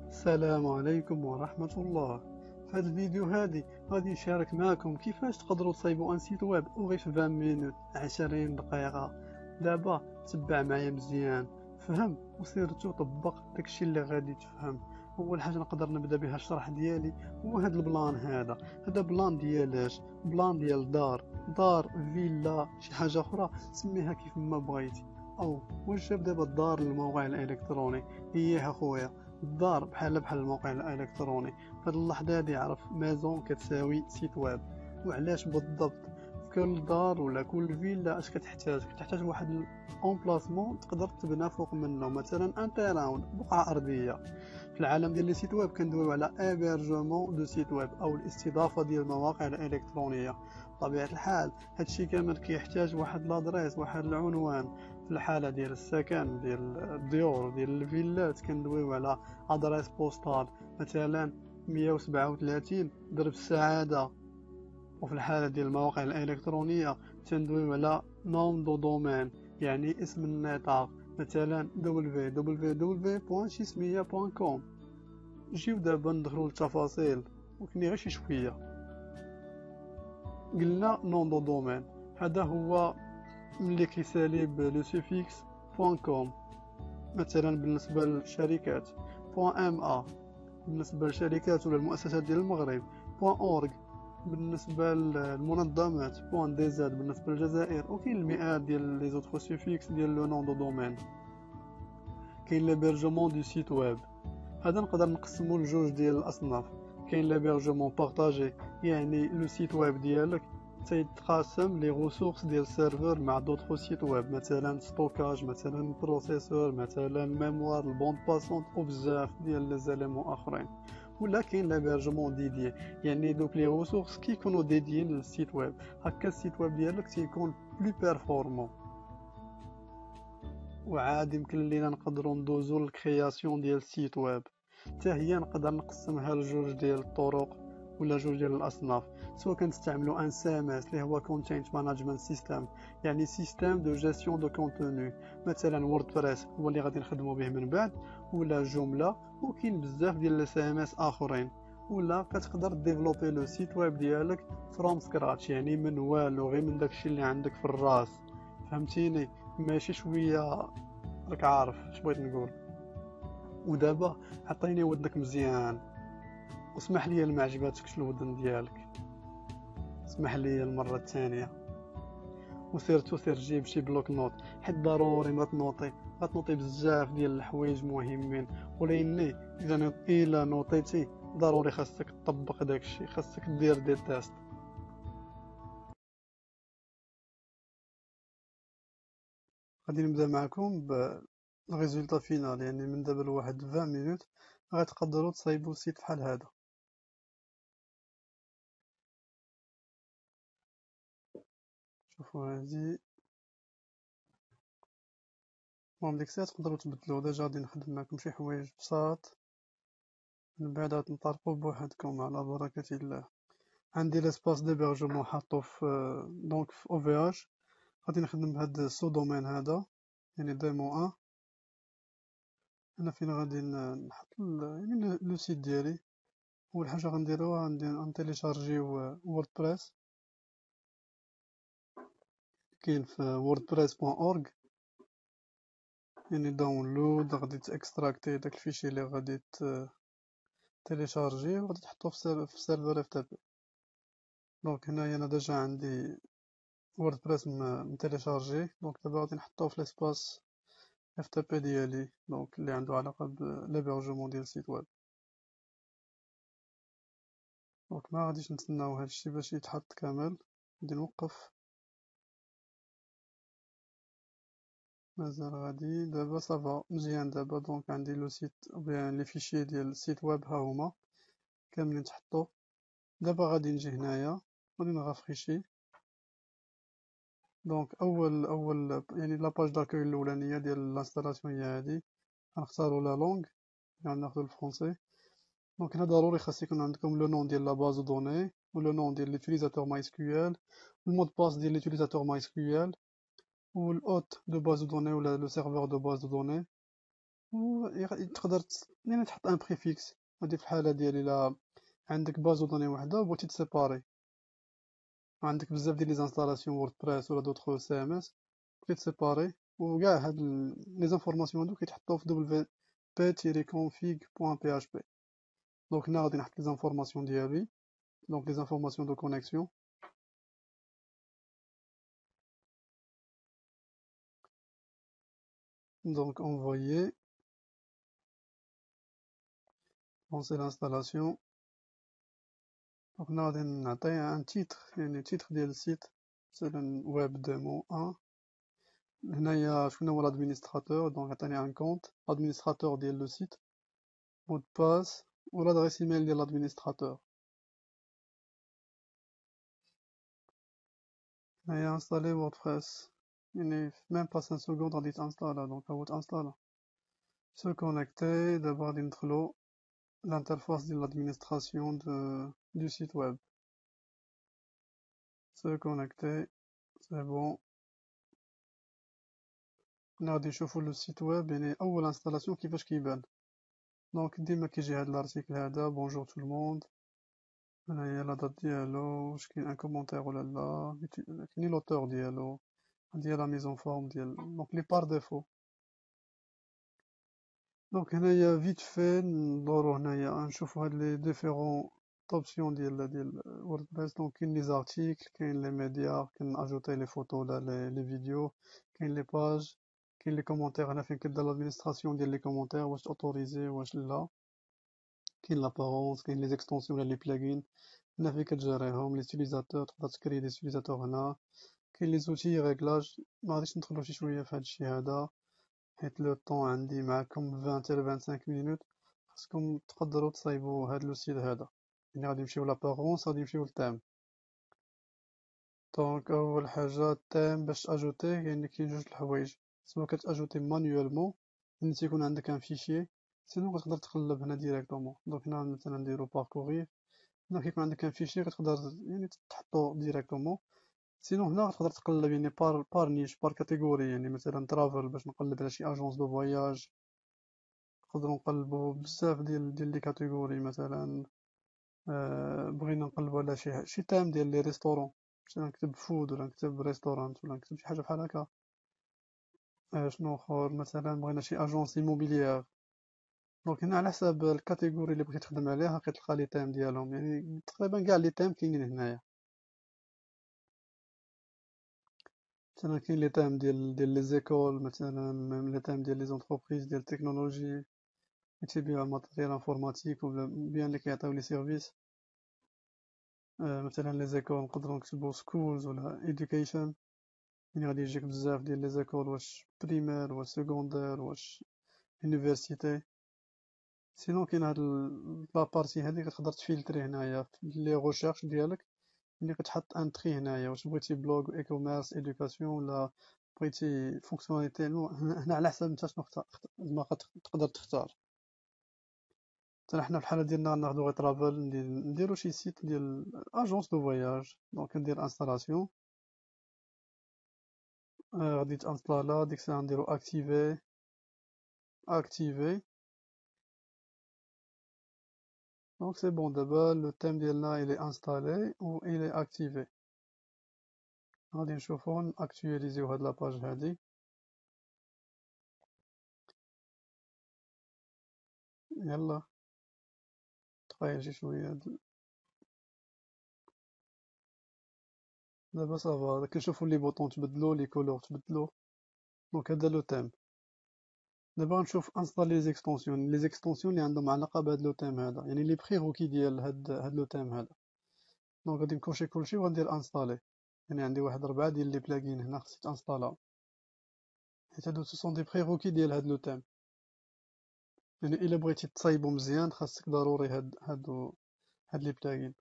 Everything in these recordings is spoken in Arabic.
السلام عليكم ورحمة الله. في هذا الفيديو غادي نشارك معكم كيفاش تقدروا تصايبوا ان سيت ويب غير في 20 مينوت 20 دقيقة. دابا تبع معايا مزيان، فهم وسيرتو طبق داكشي اللي غادي تفهم. اول حاجه نقدر نبدا بها الشرح ديالي هو هذا البلان. هذا بلان ديالاش؟ بلان ديال دار فيلا شي حاجه اخرى، سميها كيف ما بغيتي. او واش جاب دابا الدار للموقع الالكتروني؟ هي اخويا الدار بحال الموقع الالكتروني. في هذه اللحظه هادي عرف مازون كتساوي سيت ويب. وعلاش بالضبط؟ في كل دار ولا كل فيلا اش كتحتاج واحد امبلاسمون تقدر تبنى فوق منه، مثلا ان تيران بقعه ارضيه. في العالم ديال لي سيت ويب كندويو على ابيرجمون دو سيت ويب او الاستضافه ديال المواقع الالكترونيه. بطبيعه الحال هادشي كامل كيحتاج واحد لادريس، واحد العنوان. في الحاله ديال السكن ديال الديور ديال الفيلات كندويو على ادريس بوستال، مثلا 137 درب السعاده. وفي الحالة ديال المواقع الإلكترونية تندويو على نوم دو دومين، يعني اسم النطاق، مثلا www.شيسمية.com. نجيو دابا ندخلو للتفاصيل وكني غير شي شوية. قلنا نوم دو دومين، هذا هو ملي كيسالي لو سوفيكس .com، مثلا بالنسبة للشركات .ma، بالنسبة للشركات ولا المؤسسات ديال المغرب .org، بالنسبة للمنظمات .dz بالنسبة للجزائر. وكاين المئات ديال لي زوتر سوفيكس ديال لو نون دو دومين. كاين لابيرجمون دو سيت ويب، هذا نقدر نقسمو لجوج ديال الاصناف. كاين لابيرجمون بارطاجي، يعني لو سيت ويب ديالك تيتقاسم لي ريسورس ديال السيرفر مع دوطخ سيت ويب، مثلا ستوكاج، مثلا البروسيسور، مثلا الميموار، البوند باسونت وبزاف ديال لي زاليمون اخرين. ولا كاين لابيرجمون ديديي، يعني دوك لي ريسورس كيكونوا ديديين للسيت ويب، هكا السيت ويب ديالك تيكون بلو بيرفورمون. وعاد يمكن لينا نقدروا ندوزو للكرياسيون ديال السيت ويب، حتى هي نقدر نقسمها لجوج ديال الطرق ولا جوج ديال الاصناف. سواء كنستعملوا ان سي ام اس اللي هو كونتينت مانجمنت سيستم، يعني سيستم دو جيستيون دو كونتوني، مثلا ووردبريس هو اللي غادي نخدموا به من بعد، ولا جمله. وكاين بزاف ديال لي سي ام اس اخرين. ولا كتقدر ديفلوبي لو سيت ويب ديالك فروم سكراتش، يعني من والو، غير من داكشي اللي عندك في الراس. فهمتيني؟ ماشي شويه، راك عارف اش بغيت نقول. ودابا عطيني ودنك مزيان واسمح لي ما عجباتكش الودن ديالك. اسمح لي المره الثانيه. سير جيب شي بلوك نوت، حيت ضروري ما تنوطي. غتنوطي بزاف ديال الحوايج مهمين، ولاني الا نوطيتي ضروري خاصك تطبق داكشي، خاصك دير دي تيست. غادي نبدا معكم بالريزولطا فينال، يعني من دابا لواحد 20 مينوت غتقدروا تصايبوا سيت بحال هذا. شوفوا هذه. المهم ديك الساعة تقدروا تبدلو. ديجا غادي نخدم معكم شي حوايج بساط، من بعد غتنطلقوا بوحدكم على بركة الله. عندي لاسباس ديبيرجمون حاطو في دونك في او في اش. غادي نخدم بهاد السو دومين هذا، يعني ديمو ان. هنا فين غادي نحط يعني لو سيت ديالي. اول حاجه غنديروها غنتيليشارجيو ووردبريس. كاين في ووردبريس بوان اورغ، يعني داونلود. غادي تاكستراكتي داك الفيشي اللي غادي تيليشارجي وغادي تحطو في سيرفر اف تي بي. دونك هنايا انا ديجا عندي ووردبريس متيليشارجي، دونك دابا غادي نحطو في ليسباس اف تي بي ديالي، دونك اللي عنده علاقه بليبرجمون ديال السيت ويب. دونك ما غاديش نتسناو هادشي باش يتحط كامل، غادي نوقف. مازال غادي دابا صافا مزيان. دابا دونك عندي لو سيت بيان لي فيشي ديال السيت ويب ها هما كاملين تحطو. دابا غادي نجي هنايا غادي نغافريشي. دونك اول يعني لاباج داكوي الاولانيه ديال لانستالاسيون هي هادي. غنختارو لا لونغ، يعني ناخدو الفرونسي. دونك هنا ضروري خاص يكون عندكم لو نون ديال لا باز دو دوني، و لو نون ديال ليوتيليزاتور ماي اس كيو ال، المود باس ديال ليوتيليزاتور ماي اس كيو ال، و الاوت دو باز دو دوني ولا لو سيرفور دو باز دو دوني. تقدر يعني تحط ان بريفيكس. هادي في الحالة ديال إلا عندك باز دوني وحدة وبغيتي تسيباري، عندك بزاف ديال لي زانستالاسيون ووردبريس ولا دوطخ سي ام اس، بغيتي تسيباري وكاع هاد لي زانفورماسيون هادو كيتحطو في wp-config.php. دونك هنا غادي نحط لي زانفورماسيون ديالي، دونك لي زانفورماسيون دو كونيكسيون. دونك envoyer lancer l'installation. دونك هنا غادي نعطيه ان تيتر، يعني تيتر ديال السيت، مثلا ويب ديمو 1. هنايا شكون هو l'administrateur، دونك عطيني ان كونت administrateur ديال لو سيت، مود باس و l'adresse email ديال l'administrateur. هنايا انستالي ووردبريس، يعني في ميم با 5 سكوند غادي تانستالا. دونك هو تانستالا. سو كونيكتي، دابا غادي ندخلو l'interface de l'administration du site web. Se connecter, c'est bon. هنا غادي نشوفو لو سيت ويب، يعني اول انستالاسيون كيفاش كيبان. دونك ديما كيجي هاد الارتيكل هذا بونجور تو الموند، هنايا لا دات ديالو، واش كاين ان كومونتير ولا لا، كاين لوتور ديالو، هادي هي لا ميزون فورم ديال دونك لي بار ديفو. دونك هنايا فيت في ندورو هنايا نشوفو هاد لي ديفيرون طوبسيون ديال ووردبريس. دونك كاين لي زارتيكل، كاين لي ميديا، كاين اجوتي لي فوتو ولا لي فيديو، كاين لي باج، كاين لي كومونتير. هنا فين كدير لادمينستراسيون ديال لي كومونتير، واش اوتوريزي واش لا. كاين لابارونس، كاين لي زيكستونسيون ولا لي بلاغين، هنا فين كتجيريهم لي ستيليزاتور، تقدر تكري لي ستيليزاتور هنا. كاين لي زوتي ريغلاج، ما غاديش ندخلو شي شويه في هادشي هذا حيت لو طون عندي معاكم 20 حتى ل 25 مينوت. خاصكم تقدروا تصايبوا هاد لو سيت هذا، يعني غادي نمشيو لابارونس، غادي نمشيو للتيم. دونك اول حاجه التيم باش اجوتيه، يعني كاين جوج الحوايج، سواء كتاجوتي مانيوالمون يعني تيكون عندك ان فيشي، سينو كتقدر تقلب هنا ديريكتومون. دونك هنا مثلا نديرو باركورير، هنا كيكون عندك ان فيشي كتقدر يعني تحطو ديريكتومون. سينو هنا تقدر تقلب يعني بار نيش، بار كاتيجوري، يعني مثلا ترافل باش نقلب على شي اجونس دو فواياج، نقدروا نقلبوا بزاف ديال لي كاتيجوري. مثلا بغينا نقلبوا على شي تام ديال لي ريستورون، مثلا نكتب فود ولا نكتب ريستورانت ولا نكتب شي حاجه بحال هكا. شنو اخر، مثلا بغينا شي اجونس ايموبيليير. دونك هنا على حساب الكاتيجوري اللي بغيتي تخدم عليها كتلقى لي تام ديالهم، يعني تقريبا كاع لي تام كاينين هنايا. مثلا كاين لي تام ديال لي زيكول، مثلا ميم لي تام ديال لي زونتربريز ديال التكنولوجي، يتبيع ماتريال انفورماتيك ولا بيان اللي كيعطيو لي سيرفيس. مثلا لي زيكول نقدروا نكتبوا سكولز ولا education، يعني غادي يجيك بزاف ديال لي زيكول، واش بريمير واش سكوندير واش يونيفرسيتي. سينو كاين هاد لابارتي هادي كتقدر تفلتري هنايا في لي ريشيرش ديالك، ملي كتحط ان تري هنايا، واش بغيتي بلوغ اي كوميرس ادوكاسيون ولا بغيتي فونكسيوناليتي. هنا على حسب نتا شنو ما تقدر تختار. مثلا حنا في الحاله ديالنا غناخدو غير ترافل، نديرو شي سيت ديال اجونس دو فواياج. دونك ندير انستالاسيون، غادي تانستالا، ديك الساعه نديرو اكتيفي. دونك سي بون، دابا لو تيم ديالنا الي انستالي و الي اكتيفي. غادي نشوفو ناكتواليزيو هاد لاباج هادي. يلا تخيل شي شويه دابا صافا كنشوفو لي بوطون تبدلو، لي كولور تبدلو. دونك هذا لو تيم. دابا غنشوف انستالي لي زيكستونسيون، لي زيكستونسيون اللي عندهم علاقه بهاد لو تيم هذا، يعني لي بري روكي ديال هاد لو تيم هذا. دونك غادي نكوشي كلشي وغندير انستالي. يعني عندي واحد 4 ديال لي بلاغين هنا خصني تانستالا، حيت هادو سو دي بري روكي ديال هاد لو تيم. يعني الا بغيتي تصايبو مزيان خاصك ضروري هاد لي بلاغين.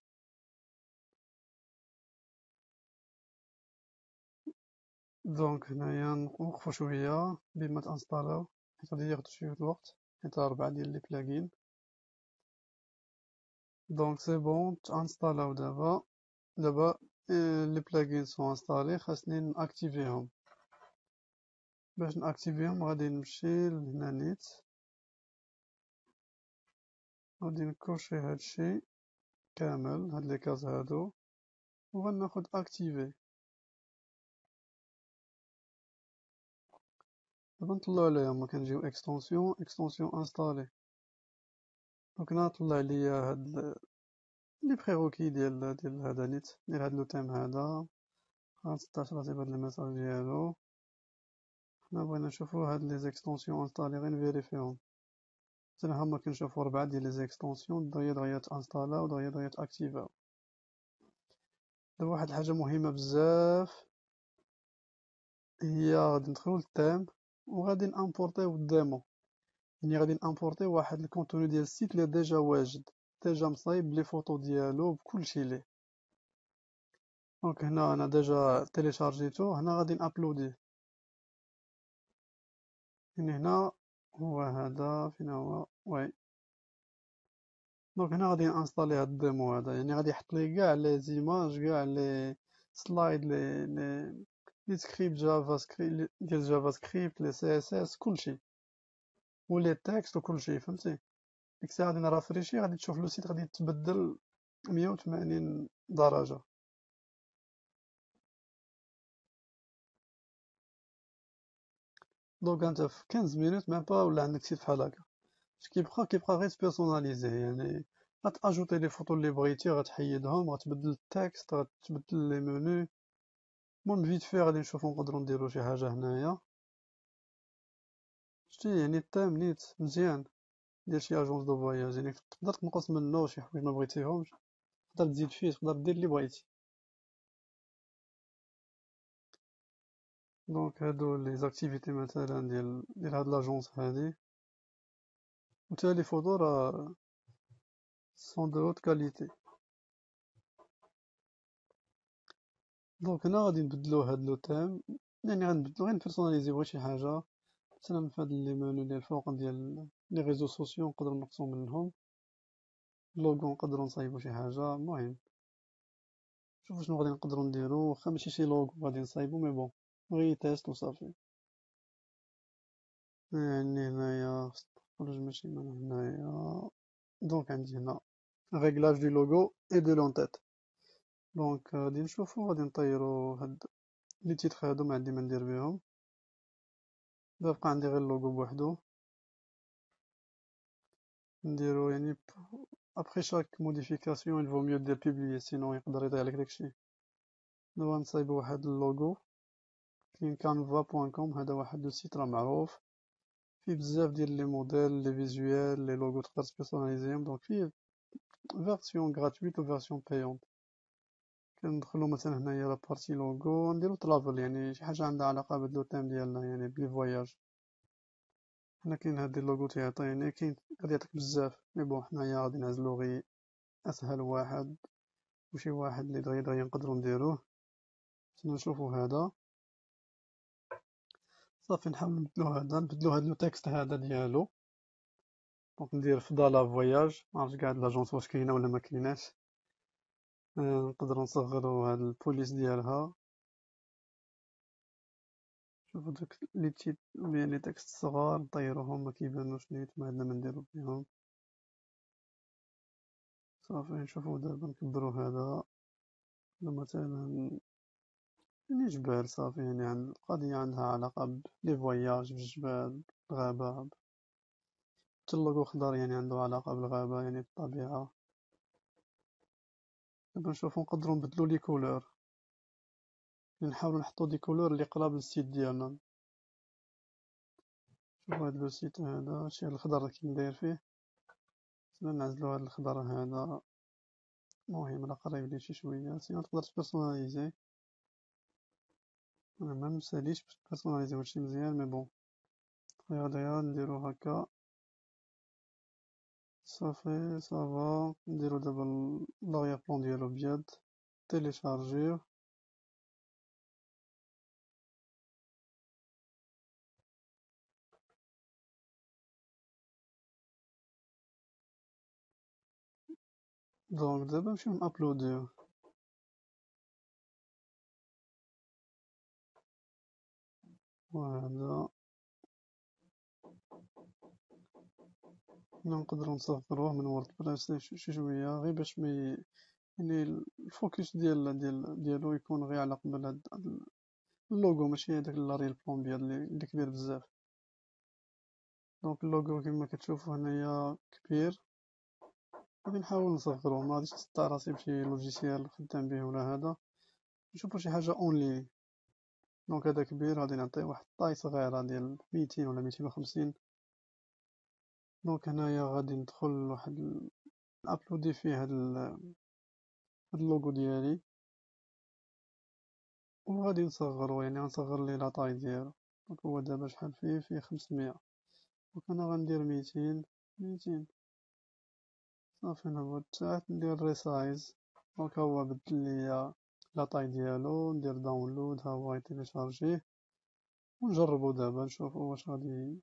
دونك هنايا نوقفو شويه بما تانستالاو، حيت غادي ياخدو شويه الوقت، حيت 4 ديال لي بلاغين. دونك سي بون تانستالاو دابا لي بلاغين سون انستالي، خاصني ناكتيفيهم. باش ناكتيفيهم غادي نمشي لهنا نيت، غادي نكوشي هادشي كامل، هاد لي كاز هادو، وغناخد اكتيفي. دابا نطلعو عليهم، كنجيو اكستونسيون انستالي. دونك هنا طلع ليا هاد لي بريروكي ديال هذا نيت، ديال هاد لو تيم هذا. 16 راه تيبان الميساج ديالو. حنا بغينا نشوفو هاد لي زيكستونسيون انستالي، غير نفيريفيهم. مثلا هما كنشوفو 4 ديال لي زيكستونسيون دغيا تانستالا ودغيا تاكتيفاو. دابا واحد الحاجة مهمة بزاف هي غادي ندخلو للتيم وغادي نامبورطيو الديمو. يعني غادي نامبورطيو واحد الكونتوني ديال السيت اللي ديجا واجد، ديجا مصايب بلي فوطو ديالو بكلشي ليه. دونك هنا انا ديجا تيليشارجيتو، هنا غادي نابلوديه. يعني هنا هو هذا، فين هو؟ وي. دونك هنا غادي نانستالي هاد الديمو هذا، يعني غادي يحط لي كاع لي زيماج، كاع لي سلايد، لي سكريبت جافا سكريبت ديال جافا سكريبت، لي سي اس اس، كلشي، ولي تكست وكلشي، فهمتي؟ ديك الساعة غادي نرافريشي، غادي تشوف لو سيت غادي يتبدل 180 درجة. دونك انت في 15 مينوت ميم با ولا عندك سيت بحال هكا. كيبقى غير تبيرسوناليزيه، يعني غتاجوتي لي فوتو اللي بغيتي، غتحيدهم، غتبدل التكست، غتبدل لي منو. المهم فيت في غادي نشوفو نقدرو نديرو شي حاجة هنايا. شتي يعني التيم نيت مزيان ديال شي اجونس دو فواياج، يعني تقدر تنقص منو شي حوايج ما بغيتيهمش، تقدر تزيد فيه، تقدر دير اللي بغيتي. دونك هادو لي زاكتيفيتي مثلا ديال هاد لاجونس هادي. و تا لي فوتو راه سون دو هوت كاليتي. دونك هنا غادي نبدلو هاد لو تيم، يعني غنبدلو غير نبيرسوناليزيو شي حاجة. مثلا في هاد لي منو ديال الفوق ديال لي ريزو سوسيو نقدرو نقصو منهم، لوغو نقدرو نصايبو شي حاجة. المهم شوفو شنو غادي نقدرو نديرو، واخا ماشي شي لوغو غادي نصايبو، مي بون غير تيست وصافي. يعني هنايا خص نخرج ماشي من هنايا. دونك عندي هنا ريغلاج دو لوغو اي دو لونتيت. دونك غادي نشوفو، غادي نطيرو هاد لي تيتر هادو، ما عندي ما ندير بيهم. بقى عندي غير اللوغو بوحدو، نديرو يعني ابخي شاك موديفيكاسيون il vaut mieux دير بوبليي، سينو يقدر يضيع لك داكشي. دابا نصايبو واحد اللوغو كاين canva.com، هذا واحد لو سيت راه معروف، فيه بزاف ديال لي موديل، لي فيزوال، لي لوغو تقدر تبيرسوناليزيهم. دونك فيه فيرسيون غراتويت و فيرسيون بايونت. كندخلو مثلا هنايا لابارتي لوغو، نديرو ترافل، يعني شي حاجة عندها علاقة بهاد لو تيم ديالنا، يعني بلي فواياج. هنا كاين هاد اللوغو تيعطيني، كاين غادي يعطيك بزاف، مي بون حنايا غادي نعزلو غير اسهل واحد، وشي واحد اللي دغيا نقدرو نديروه. نشوفو هذا صافي، نحاول نبدلو هاد لو تكست هذا ديالو. دونك ندير فضالا فواياج، معرفتش كاع هاد لاجونس واش كاينة ولا ما كايناش. نقدرو نصغرو هاد البوليس ديالها. شوفو دوك لي تيت بيان لي تكست صغار نطيروهم، ما كيبانوش نيت، ما عندنا ما نديرو بيهم. صافي نشوفو دابا نكبرو هذا، ولا مثلا يعني جبال. صافي يعني عند القضية عندها علاقة بلي فواياج بالجبال، الغابة. حتى اللوغو خضر يعني عنده علاقة بالغابة، يعني بالطبيعة. دابا نشوفو نقدرو نبدلو لي كولور، نحاولو نحطو دي كولور اللي قراب للسيت ديالنا. شوفو هاد لو سيت هذا، هادشي الخضر كي نداير فيه. مثلا نعزلو هاد الخضر هذا، المهم راه قريب لي شي شوية. سينو تقدر تبيرسوناليزي، انا ما مساليش باش تبيرسوناليزي هادشي مزيان، مي بون دغيا نديرو هكا. صافي صافا، نديرو دابا لاغيا بلون ديالو بيض، تيليشارجيو. دونك دابا نمشيو نابلوديو. فوالا حنا نقدرو نصغروه من ووردبريس شي شوية غير باش يعني الفوكس ديالو يكون غير على قبل هاد اللوغو، ماشي هداك لاريل بلون اللي كبير بزاف. دونك اللوغو كيما كتشوفو هنايا كبير، غادي نحاول نصغروه، مغاديش نصدع راسي بشي لوجيسيال خدام به ولا هذا، نشوفو شي حاجة اونلاين. دونك هذا كبير، غادي نعطيه واحد الطاي صغيرة ديال 200 ولا 250. دونك هنايا غادي ندخل نابلودي فيه هاد اللوغو ديالي، وغادي نصغرو، يعني غنصغر ليه لاطاي ديالو. دونك هو دابا شحال فيه 500. دونك انا غندير 200. صافي نهبط تحت ندير ريسايز. دونك ها هو بدل ليا لاطاي ديالو، ندير داونلود، ها هو يتيليشارجيه ونجربو دابا نشوفو واش غادي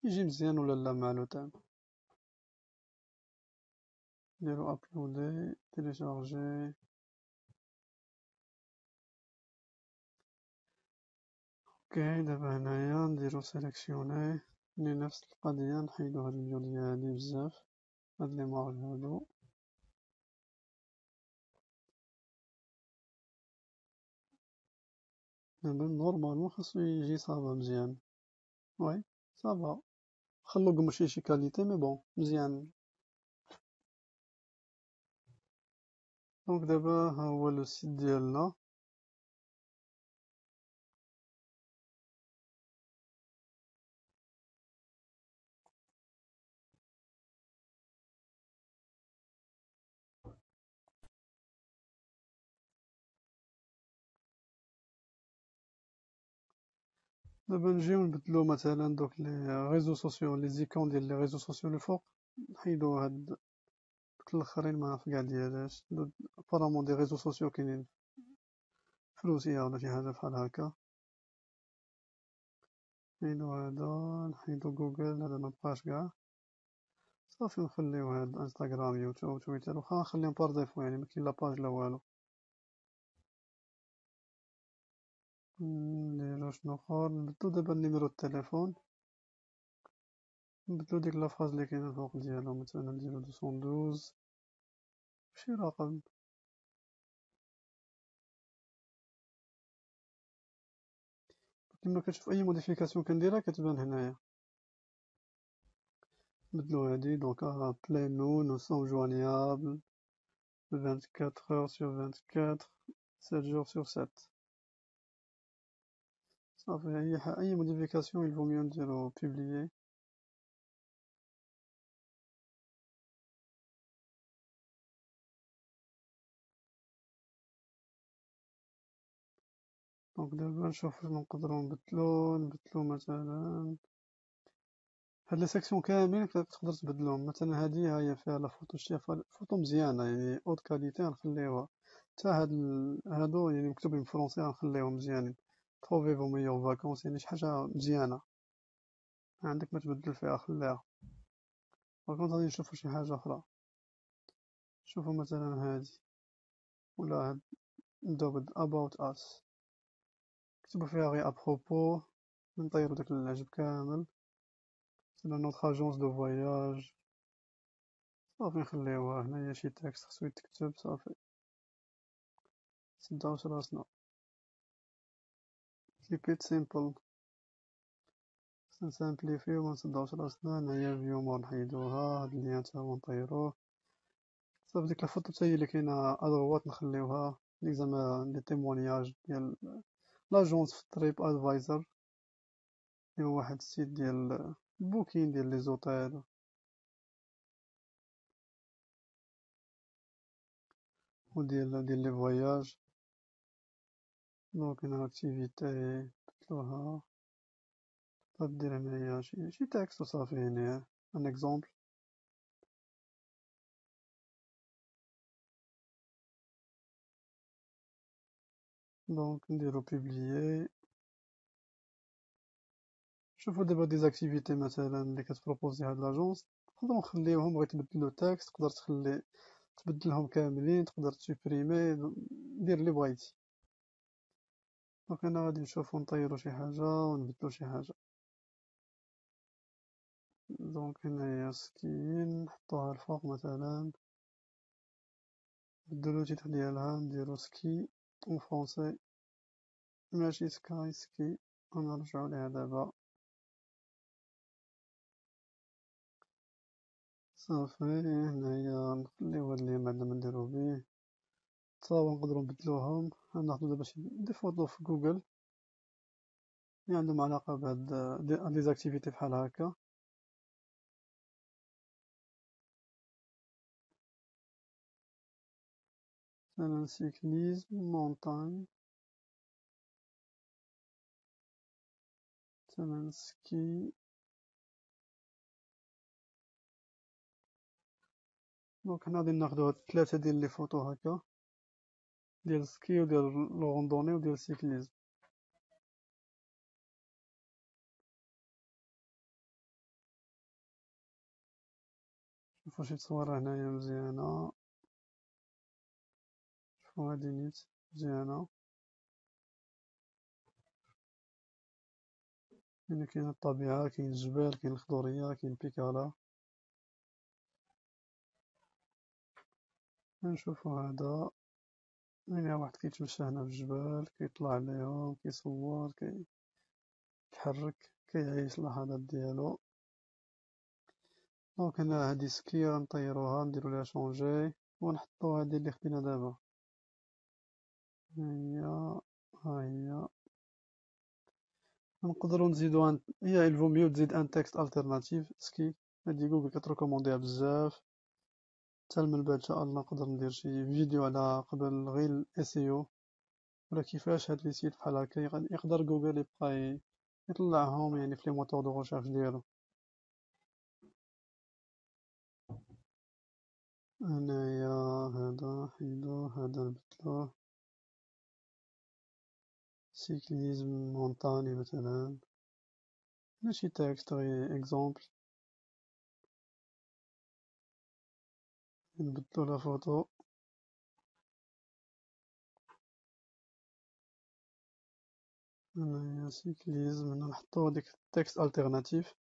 يجي مزيان ولا لا مع لو تام. نديرو ابلودي تيليشارجي. اوكي دابا هنايا نديرو سيليكسيوني، نفس القضية، نحيدو هاد الفيديو هادي بزاف، هاد لي مارج هادو. دابا نورمالمون خاصو يجي صافا مزيان. وي صافا، خلوق ماشي شي كاليتي مي بون مزيان. دونك دابا ها هو لو سيت ديالنا. دابا نجيو نبدلو مثلا دوك لي ريزو سوسيو، لي زيكون ديال لي ريزو سوسيو الفوق، نحيدو هاد دوك الاخرين ما عرف كاع ديالاش. ابارامون دي ريزو سوسيو كاينين في روسيا ولا شي حاجة بحال هكا. نحيدو هادا، نحيدو جوجل، هذا مبقاش كاع. صافي نخليو هاد انستغرام يوتيوب تويتر، وخا نخليهم بار ديفو، يعني مكاين لا باج لا والو. نديرو شنوخر، نبدلو دابا نيميرو التليفون، نبدلو ديك لافراز لي كاينة الفوق ديالو، مثلا نديرو 212 شي رقم. كيما كتشوف اي موديفيكاسيون كنديرها كتبان هنايا. نبدلو هادي دونك بلاي نون و سون جوانيابل 24 heures sur 24 7 jours sur 7. صافي اي موديفيكاسيون il vaut mieux نديرو بوبليي. دونك دابا نشوف شنو نقدرو نبدلو مثلا هاد لي سيكسيون كاملين تقدر تبدلهم. مثلا هادي ها هي فيها لا فوتو، شتيها فوتو مزيانة يعني اوت كاليتي، غنخليوها. تا هادو يعني مكتوبين بالفرونسي غنخليوهم مزيانين. تروفي فو ميور فاكونس، يعني شي حاجة مزيانة عندك ما تبدل فيها خليها. باغ غادي نشوفو شي حاجة أخرى، نشوفو مثلا هادي ولا هاد، نبداو about us، نكتبو فيها غير أبخوبو، نطيرو داك العجب كامل. مثلا نوتخ أجونس دو فواياج، صافي نخليوها. هنايا شي تكست خصو يتكتب، صافي متنصدعوش راسنا. keep it simple، نسامبليفيو منصدعوش راسنا. هنايا فيو مور نحيدوها، هاد اللين تا هو نطيروه. صافي ديك الفوطو تا هي اللي كاينة أدغوات نخليوها، ديك زعما لي تيمونياج ديال لاجونس في تريب ادفايزر، اللي هو واحد السيت ديال بوكين ديال لي زوطيل وديال لي فواياج. دونك هنا اكتيفيتي بدلوها، تقدر هنايا شي تكست وصافي. هنا ان اكزومبل. دونك نديرو بوبليي. شوفو دابا ديزاكتيفيتي مثلا اللي كتبروبوزي هاد لاجونس، نقدرو نخليوهم. بغيت تبدلو تكست تقدر تبدلهم كاملين، تقدر تسوبريمي، دير اللي بغيتي. دونك هنا غادي نشوفو نطيرو شي حاجة ونبدلو شي حاجة. دونك هنايا سكين نحطوها الفوق مثلا، نبدلو التيتر ديالها نديرو سكي اون فرونسي ماشي سكاي سكي، ونرجعو ليها دابا صافي. هنايا نخليو هاد اللي بعدا منديرو بيه، تصاور نقدرو نبدلوهم. ناخدو دابا شي دي فوطو في جوجل اللي عندهم علاقة بهاد لي زاكتيفيتي بحال هكا. مثلا سيكليزم مونطاgne، مثلا سكي. دونك حنا غادي ناخدو هاد الثلاثة ديال لي فوطو هكا، ديال السكي وديال لو روندوني وديال السيكليزم. شوفو شي تصويرة هنايا مزيانة، شوفو هادي نيت مزيانة، هنا كاين الطبيعة، كاين الجبال، كاين الخضورية، كاين بيكالا. نشوفو هذا هنا واحد كيتمشى هنا في الجبال، كيطلع عليهم كيصور كيتحرك كيعيش اللحظات ديالو. دونك هنا هادي سكي غنطيروها نديرو ليها شونجي ونحطو هادي اللي خدينا دابا، ها هي. نقدرو نزيدو هي الفو ميو تزيد ان تكست التيرناتيف سكي، هادي جوجل كتريكومونديها بزاف. حتى من بعد ان شاء الله نقدر ندير شي فيديو على قبل غير الاس اي او، ولا كيفاش هاد لي سيت بحال هكا يقدر جوجل يبقى يطلعهم يعني في لي موتور دو ريشيرش ديالو. هنايا هذا حيدوه، هذا نبدلوه سيكليزم مونطاني مثلا، ماشي تكست غير اكزومبل. نبدلو لا فوتو، هنايا سيكليزم، هنا نحطو ديك تكست التيرناتيف.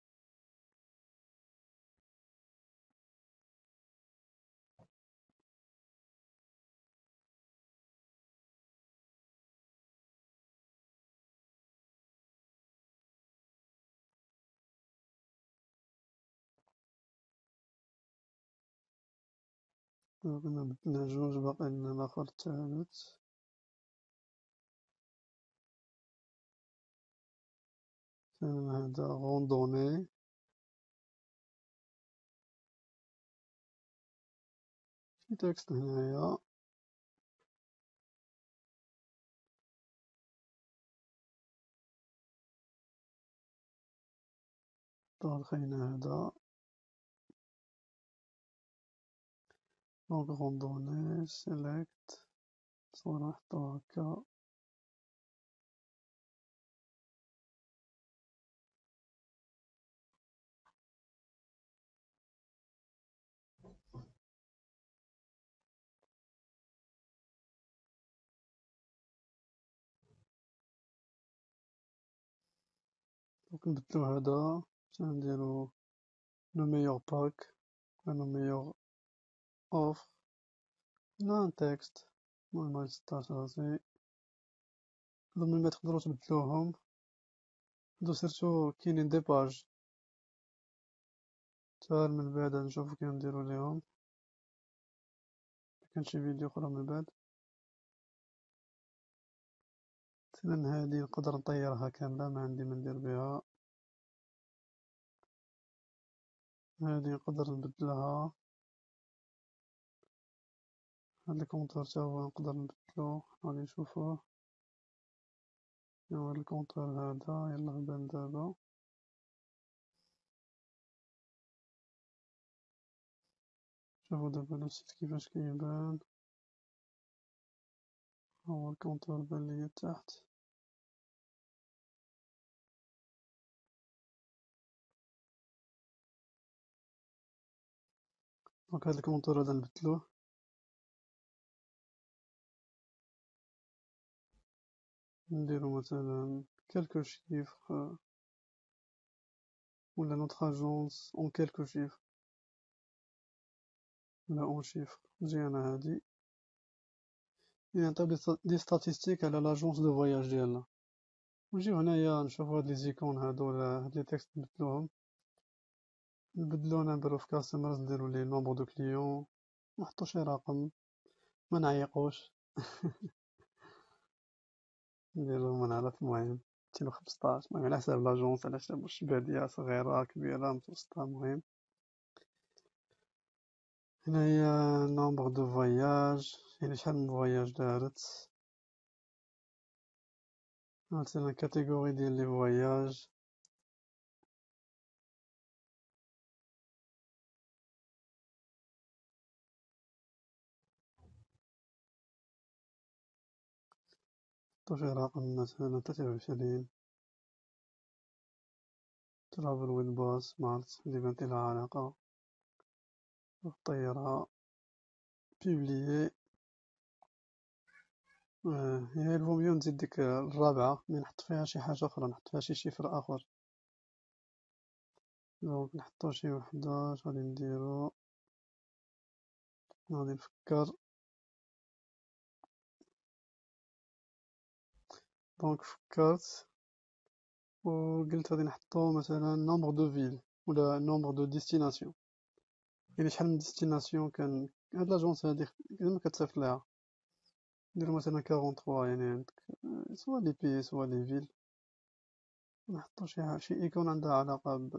كنا بدلنا جوج، باقي لنا الاخر الثالث. هذا غوندوني، في تكست هنايا. خلينا هذا دونك غوندوني سيليكت، صورة نحطو هكا. دونك نبدلو هذا، نديرو لو ميور باك، لو ميور اوفر، لا ان تكست. المهم هاد 16 راسي هادو من بعد تقدرو تبدلوهم. هادو سيرتو كاينين دي باج، تا من بعد نشوفو كيف نديرو ليهم، كان شي فيديو اخرى من بعد. مثلا هادي نقدر نطيرها كاملة، ما عندي ما ندير بها. هادي نقدر نبدلها، هاد الكونتور تا هو نقدر نبدلو، غادي نشوفوه. هو الكونتور هذا يلاه بان دابا. شوفو دابا السيت كيفاش كيبان، هو الكونتور بان ليا تحت. دونك هاد الكونتور هذا نبدلوه، نديرو مثلا كالكو شيفر ولا notre agence en quelques chiffres ولا en chiffres. مزيانة هادي. يعطيو دي statistiques على l'agence de voyage ديالنا. ونجيو هنايا نشوفو هاد لي زيكون هادو ولا هاد لي تكست نبدلو نديرو في كاستمرز نديرو ليه نومبر دو كليون، نحطو شي رقم ما نعيقوش. نديرو ما نعرف المهم 215 المهم على حساب لاجونس على حساب واش بادية صغيرة كبيرة متوسطة المهم. هنايا نومبر دو فواياج يعني شحال من فواياج دارت، مثلا كاتيجوري ديال لي فواياج. نحطو شي رقم مثلا 23 ترافل ويز باص مارس اللي بانت لها علاقة بالطيارة بيبليي. هي الفوميو نزيد ديك الرابعة مي نحط فيها شي حاجة أخرى، نحط فيها شي شيفر آخر. دونك نحطو شي وحداش غادي نديرو غادي نفكر. دونك فكرت وقلت غادي نحطو مثلا نومبر دو فيل ولا نومبر دو ديستيناسيون، يعني شحال من ديستيناسيون كان هاد لاجونس هادي كما كتصيفط ليها. نديرو مثلا 43 يعني عندك سوا لي بي سوا لي فيل. نحطو شي ايكون عندها علاقة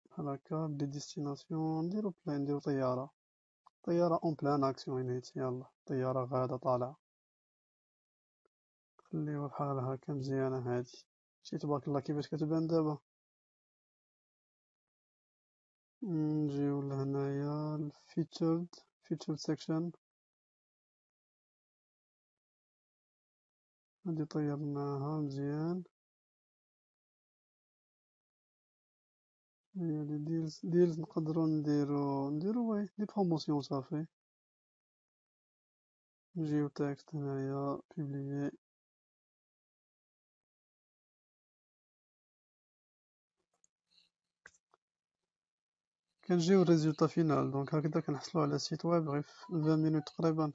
بحال هكا بلي ديستيناسيون. نديرو بلان نديرو طيارة اون بلان اكسيون يعني يلا طيارة غادة طالعة. خليوها بحال هكا مزيانة هادي. شتي تبارك الله كيفاش كتبان دابا. نجيو لهنايا الفيتشرد سيكشن هادي طيرناها مزيان. هي لي ديلز نقدرو نديرو وي دي بروموسيون صافي. نجيو تكست هنايا بوبليي. كنجيو الريزولطا فينال. دونك هكذا كنحصلو على سيت ويب غير في 20 مينوت تقريبا.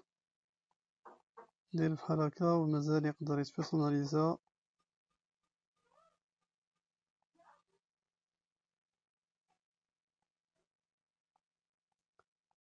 ندير بحال هكا ومازال يقدر يتبيرسوناليزا